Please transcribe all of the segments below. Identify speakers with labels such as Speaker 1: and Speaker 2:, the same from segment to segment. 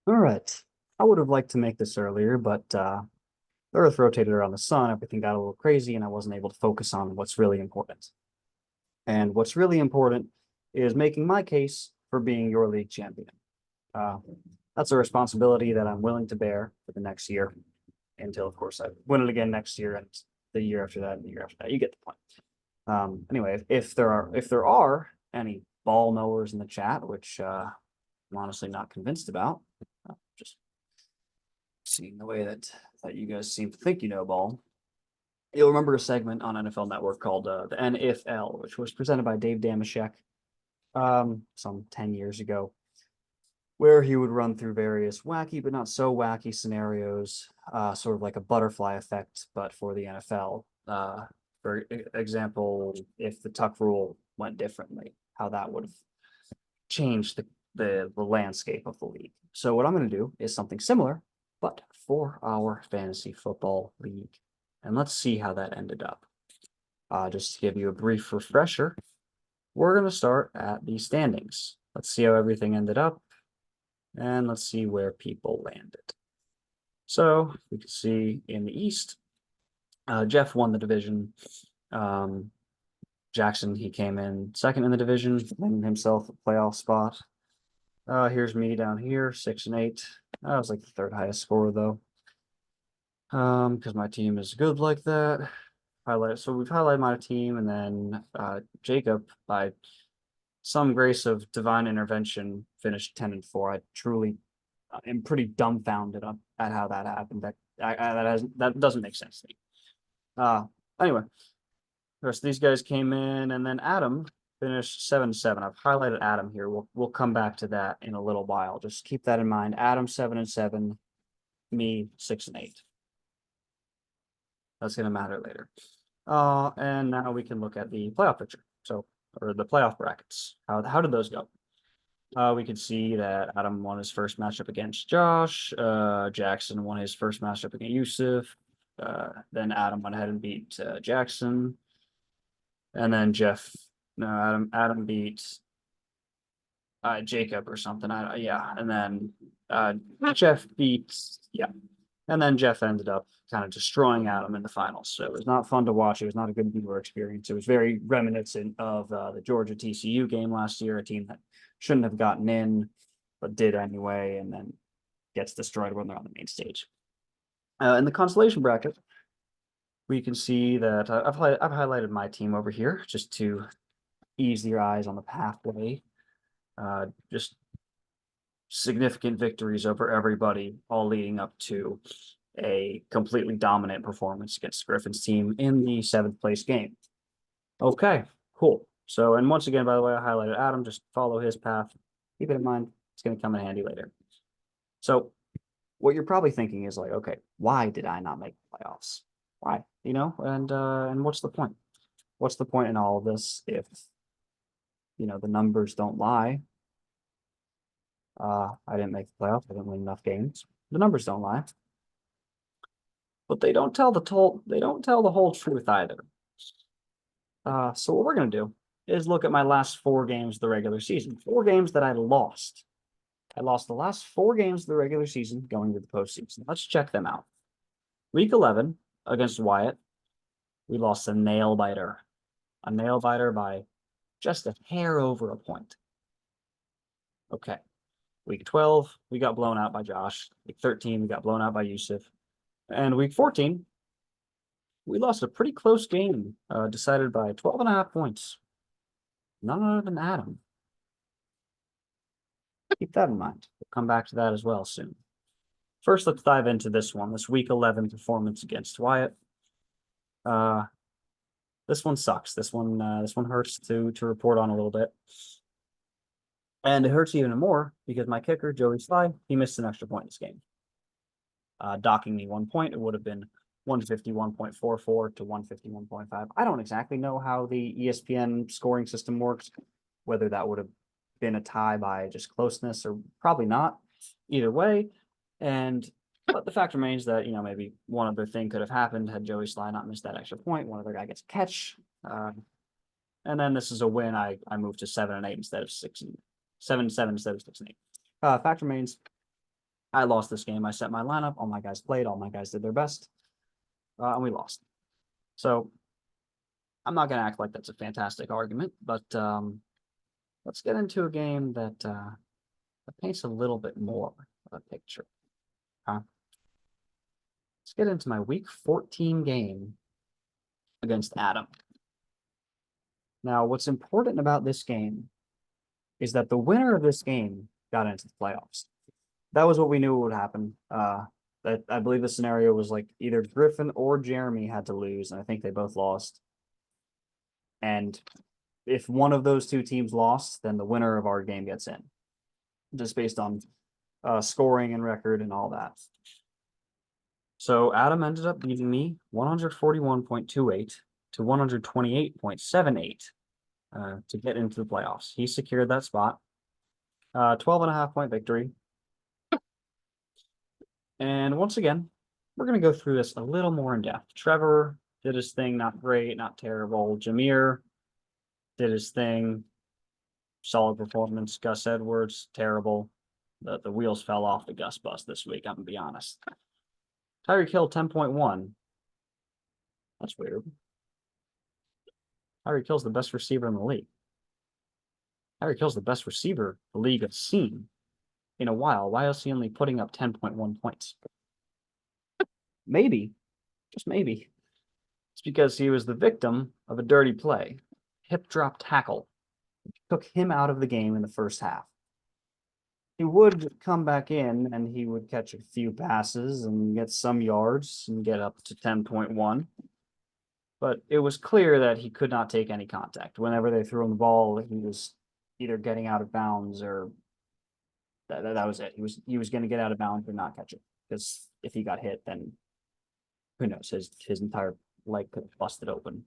Speaker 1: All right. I would have liked to make this earlier, but the Earth rotated around the sun, everything got a little crazy, and I wasn't able to focus on what's really important. And what's really important is making my case for being your league champion. Uh, that's a responsibility that I'm willing to bear for the next year until, of course, I win it again next year and the year after that and the year after that. You get the point. Anyway, if there are any ball knowers in the chat, which I'm honestly not convinced about, just seeing the way that you guys seem to think you know ball. You'll remember a segment on NFL Network called the NFL, which was presented by Dave Damashek some 10 years ago, where he would run through various wacky but not so wacky scenarios, sort of like a butterfly effect, but for the NFL. For example, if the tuck rule went differently, how that would have changed the landscape of the league. So what I'm going to do is something similar, but for our fantasy football league. And let's see how that ended up. Just to give you a brief refresher, we're going to start at the standings. Let's see how everything ended up, and let's see where people landed. So we can see in the East, Jeff won the division. Jackson, he came in second in the division, landed himself a playoff spot. Here's me down here, 6-8. I was like the third highest scorer though. Because my team is good like that. So we've highlighted my team, and then Jacob, by some grace of divine intervention, finished 10-4. I truly am pretty dumbfounded at how that happened. That doesn't make sense to me. Anyway, the rest of these guys came in, and then Adam finished 7-7. I've highlighted Adam here. We'll come back to that in a little while. Just keep that in mind. Adam 7-7, me 6-8. That's going to matter later. And now we can look at the playoff picture. So, or the playoff brackets. How did those go? We could see that Adam won his first matchup against Josh. Jackson won his first matchup against Yusuf. Then Adam went ahead and beat Jackson. And then Adam beat Jacob or something. Yeah. And then Jeff beat, yeah. And then Jeff ended up kind of destroying Adam in the finals. So it was not fun to watch. It was not a good viewer experience. It was very reminiscent of the Georgia TCU game last year, a team that shouldn't have gotten in, but did anyway, and then gets destroyed when they're on the main stage. In the consolation bracket, we can see that I've highlighted my team over here just to ease your eyes on the pathway. Just significant victories over everybody, all leading up to a completely dominant performance against Griffin's team in the 7th place game. Okay, cool. So, and once again, by the way, I highlighted Adam. Just follow his path. Keep it in mind. It's going to come in handy later. So, what you're probably thinking is like, okay, why did I not make the playoffs? Why? And what's the point? What's the point in all of this if the numbers don't lie? I didn't make the playoffs. I didn't win enough games. The numbers don't lie, but they don't tell the whole truth either. So what we're gonna do is look at my last 4 games of the regular season. 4 games that I lost. I lost the last 4 games of the regular season going to the postseason. Let's check them out. Week 11 against Wyatt, we lost a nail biter by just a hair over a point. Okay. Week 12, we got blown out by Josh. Week 13, we got blown out by Yusuf. And week 14, we lost a pretty close game, decided by 12.5 points. None other than Adam. Keep that in mind. We'll come back to that as well soon. First, let's dive into this one, this week 11 performance against Wyatt. This one sucks. This one hurts to report on a little bit. And it hurts even more because my kicker, Joey Sly, he missed an extra point in this game. Docking me 1 point. It would have been 151.44 to 151.5. I don't exactly know how the ESPN scoring system works, whether that would have been a tie by just closeness or probably not. Either way. But the fact remains that, maybe one other thing could have happened had Joey Sly not missed that extra point. One other guy gets a catch. And then this is a win. I moved to 7-8 instead of 6 and 7-7 instead of 6-8. Fact remains, I lost this game. I set my lineup. All my guys played. All my guys did their best. And we lost. So I'm not going to act like that's a fantastic argument, but let's get into a game that paints a little bit more of a picture. Let's get into my week 14 game against Adam. Now, what's important about this game is that the winner of this game got into the playoffs. That was what we knew would happen. I believe the scenario was like either Griffin or Jeremy had to lose, and I think they both lost. And if one of those two teams lost, then the winner of our game gets in, just based on scoring and record and all that. So Adam ended up beating me 141.28 to 128.78 to get into the playoffs. He secured that spot. 12.5-point victory. And once again, we're going to go through this a little more in depth. Trevor did his thing, not great, not terrible. Jameer did his thing, solid performance. Gus Edwards, terrible. The wheels fell off the Gus bus this week, I'm going to be honest. Tyreek Hill, 10.1. That's weird. Tyreek Hill's the best receiver in the league. Tyreek Hill's the best receiver the league has seen in a while. Why is he only putting up 10.1 points? Maybe, just maybe, it's because he was the victim of a dirty play. Hip drop tackle. Took him out of the game in the first half. He would come back in and he would catch a few passes and get some yards and get up to 10.1. But it was clear that he could not take any contact. Whenever they threw him the ball, he was either getting out of bounds or that was it. He was going to get out of bounds or not catch it. Because if he got hit, then who knows? His entire leg could have busted open.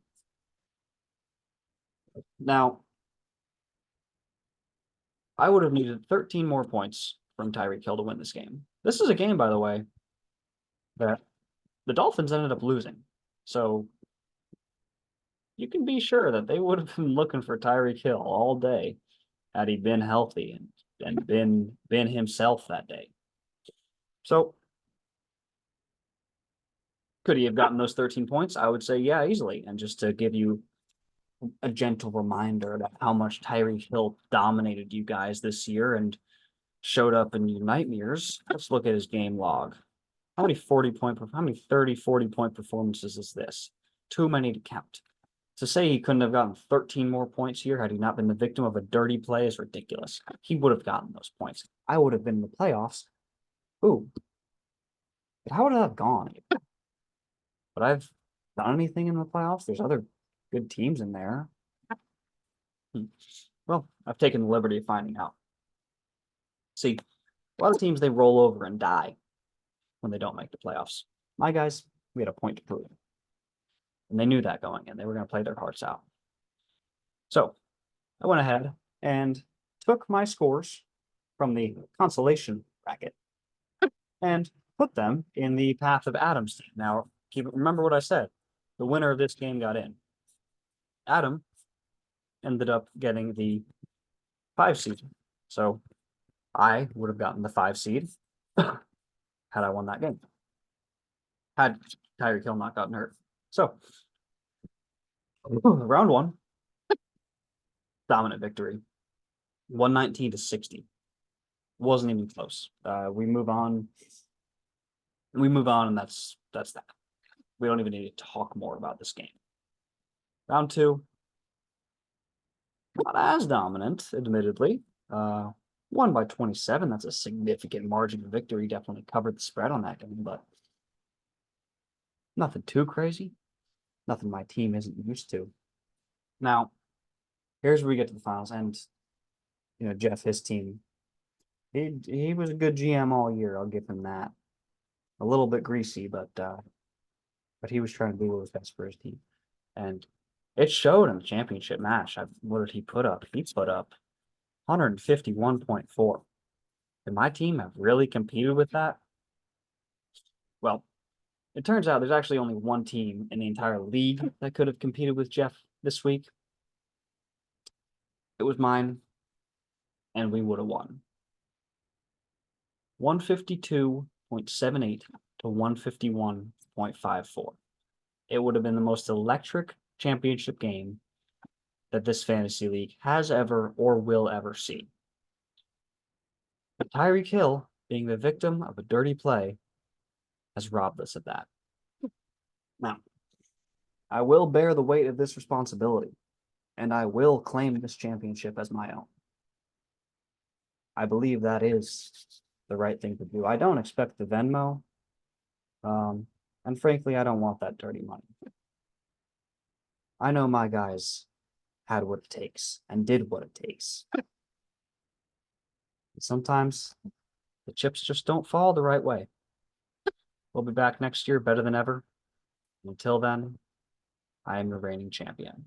Speaker 1: Now, I would have needed 13 more points from Tyreek Hill to win this game. This is a game, by the way, that the Dolphins ended up losing. So you can be sure that they would have been looking for Tyreek Hill all day had he been healthy and been himself that day. So could he have gotten those 13 points? I would say, yeah, easily. And just to give you a gentle reminder about how much Tyreek Hill dominated you guys this year and showed up in your nightmares, let's look at his game log. How many 30, 40-point performances is this? Too many to count. To say he couldn't have gotten 13 more points here had he not been the victim of a dirty play is ridiculous. He would have gotten those points. I would have been in the playoffs. Ooh. But how would I have gone? Would I have done anything in the playoffs? There's other good teams in there. Well, I've taken the liberty of finding out. See, a lot of teams, they roll over and die when they don't make the playoffs. My guys, we had a point to prove. And they knew that going in. They were going to play their hearts out. So I went ahead and took my scores from the consolation bracket and put them in the path of Adam's team. Now, remember what I said. The winner of this game got in. Adam ended up getting the 5 seed. So I would have gotten the 5 seed had I won that game. Had Tyreek Hill not gotten hurt. So round 1, dominant victory. 119 to 60. Wasn't even close. We move on, and that's that. We don't even need to talk more about this game. Round 2, not as dominant, admittedly. Won by 27. That's a significant margin of victory. Definitely covered the spread on that game, but nothing too crazy. Nothing my team isn't used to. Now, here's where we get to the finals, and Jeff, his team, he was a good GM all year. I'll give him that. A little bit greasy, but he was trying to do what was best for his team, and it showed in the championship match. What did he put up? He put up 151.4. Did my team have really competed with that? Well, it turns out there's actually only one team in the entire league that could have competed with Jeff this week. It was mine, and we would have won. 152.78 to 151.54. It would have been the most electric championship game that this fantasy league has ever or will ever see. But Tyreek Hill, being the victim of a dirty play, has robbed us of that. Now, I will bear the weight of this responsibility, and I will claim this championship as my own. I believe that is the right thing to do. I don't expect the Venmo, and frankly, I don't want that dirty money. I know my guys had what it takes and did what it takes. Sometimes the chips just don't fall the right way. We'll be back next year better than ever. Until then, I am your reigning champion.